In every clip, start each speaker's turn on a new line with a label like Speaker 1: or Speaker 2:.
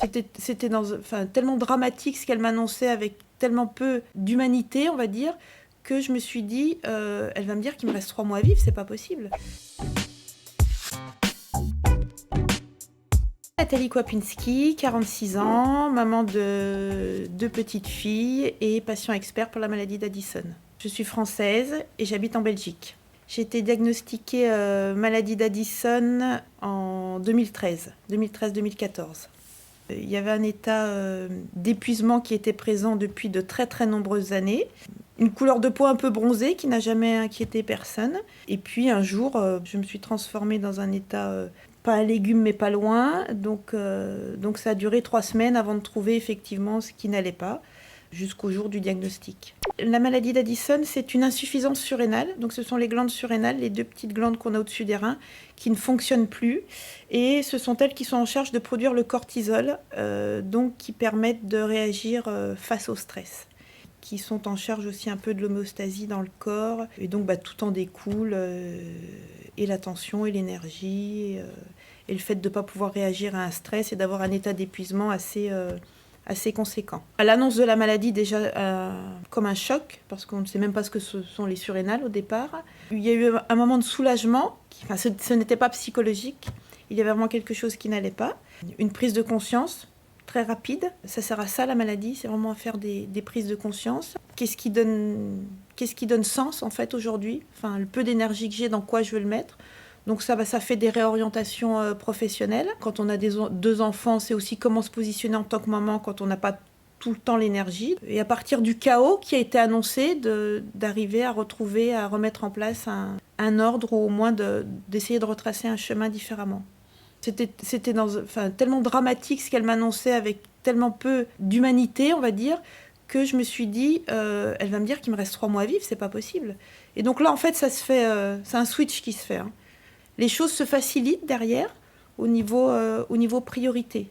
Speaker 1: C'était tellement dramatique ce qu'elle m'annonçait avec tellement peu d'humanité, on va dire, que je me suis dit, elle va me dire qu'il me reste 3 mois à vivre, c'est pas possible. Nathalie Kwapinski, 46 ans, maman de 2 petites filles et patient expert pour la maladie d'Addison. Je suis française et j'habite en Belgique. J'ai été diagnostiquée maladie d'Addison en 2013-2014. Il y avait un état d'épuisement qui était présent depuis de très très nombreuses années. Une couleur de peau un peu bronzée qui n'a jamais inquiété personne. Et puis un jour, je me suis transformée dans un état, pas un légume mais pas loin. Donc ça a duré 3 semaines avant de trouver effectivement ce qui n'allait pas, jusqu'au jour du diagnostic. La maladie d'Addison, c'est une insuffisance surrénale. Donc ce sont les glandes surrénales, les 2 petites glandes qu'on a au-dessus des reins, qui ne fonctionnent plus. Et ce sont elles qui sont en charge de produire le cortisol, donc qui permettent de réagir face au stress, qui sont en charge aussi un peu de l'homéostasie dans le corps. Et donc tout en découle, et la tension, et l'énergie, et le fait de ne pas pouvoir réagir à un stress et d'avoir un état d'épuisement assez conséquent. À l'annonce de la maladie, déjà comme un choc, parce qu'on ne sait même pas ce que ce sont les surrénales au départ. Il y a eu un moment de soulagement, ce n'était pas psychologique, il y avait vraiment quelque chose qui n'allait pas. Une prise de conscience très rapide, ça sert à ça la maladie, c'est vraiment à faire des prises de conscience. Qu'est-ce qui donne sens en fait aujourd'hui, le peu d'énergie que j'ai, dans quoi je veux le mettre. Donc ça fait des réorientations professionnelles. Quand on a 2 enfants, c'est aussi comment se positionner en tant que maman quand on n'a pas tout le temps l'énergie. Et à partir du chaos qui a été annoncé, d'arriver à retrouver, à remettre en place un ordre, ou au moins d'essayer de retracer un chemin différemment. C'était tellement dramatique ce qu'elle m'annonçait avec tellement peu d'humanité, on va dire, que je me suis dit, elle va me dire qu'il me reste 3 mois à vivre, c'est pas possible. Et donc là, en fait, ça se fait, c'est un switch qui se fait. Les choses se facilitent derrière au niveau priorité.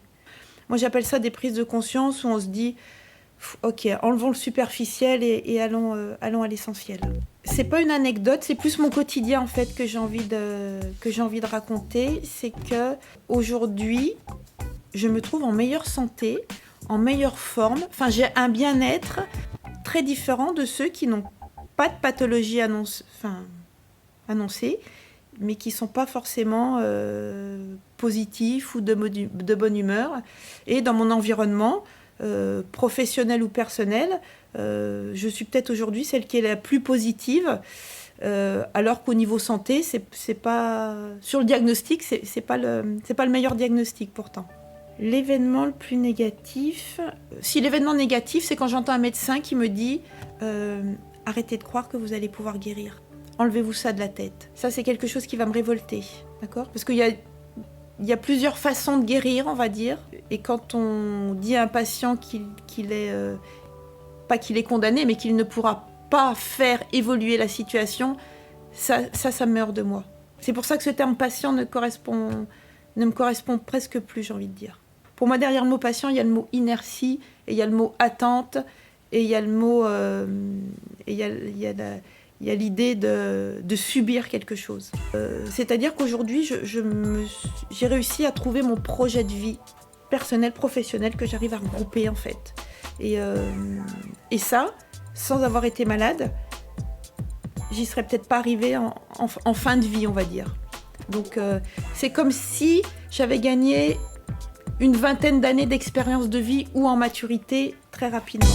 Speaker 1: Moi, j'appelle ça des prises de conscience où on se dit ok, enlevons le superficiel et allons à l'essentiel. C'est pas une anecdote, c'est plus mon quotidien en fait que j'ai envie de raconter. C'est que aujourd'hui, je me trouve en meilleure santé, en meilleure forme. J'ai un bien-être très différent de ceux qui n'ont pas de pathologie annoncée, mais qui ne sont pas forcément positifs ou de bonne humeur. Et dans mon environnement, professionnel ou personnel, je suis peut-être aujourd'hui celle qui est la plus positive, alors qu'au niveau santé, c'est pas... Sur le diagnostic, c'est pas le meilleur diagnostic pourtant. L'événement le plus négatif... Si l'événement négatif, c'est quand j'entends un médecin qui me dit « Arrêtez de croire que vous allez pouvoir guérir. Enlevez-vous ça de la tête. » Ça, c'est quelque chose qui va me révolter, d'accord ? Parce qu'il y a plusieurs façons de guérir, on va dire. Et quand on dit à un patient qu'il est... pas qu'il est condamné, mais qu'il ne pourra pas faire évoluer la situation, ça meurt de moi. C'est pour ça que ce terme patient ne me correspond presque plus, j'ai envie de dire. Pour moi, derrière le mot patient, il y a le mot inertie, et il y a le mot attente, et il y a le mot... il y a l'idée de subir quelque chose. C'est-à-dire qu'aujourd'hui, j'ai réussi à trouver mon projet de vie personnel, professionnel, que j'arrive à regrouper en fait. Et ça, sans avoir été malade, j'y serais peut-être pas arrivée en fin de vie, on va dire. Donc c'est comme si j'avais gagné une 20aine d'années d'expérience de vie ou en maturité très rapidement.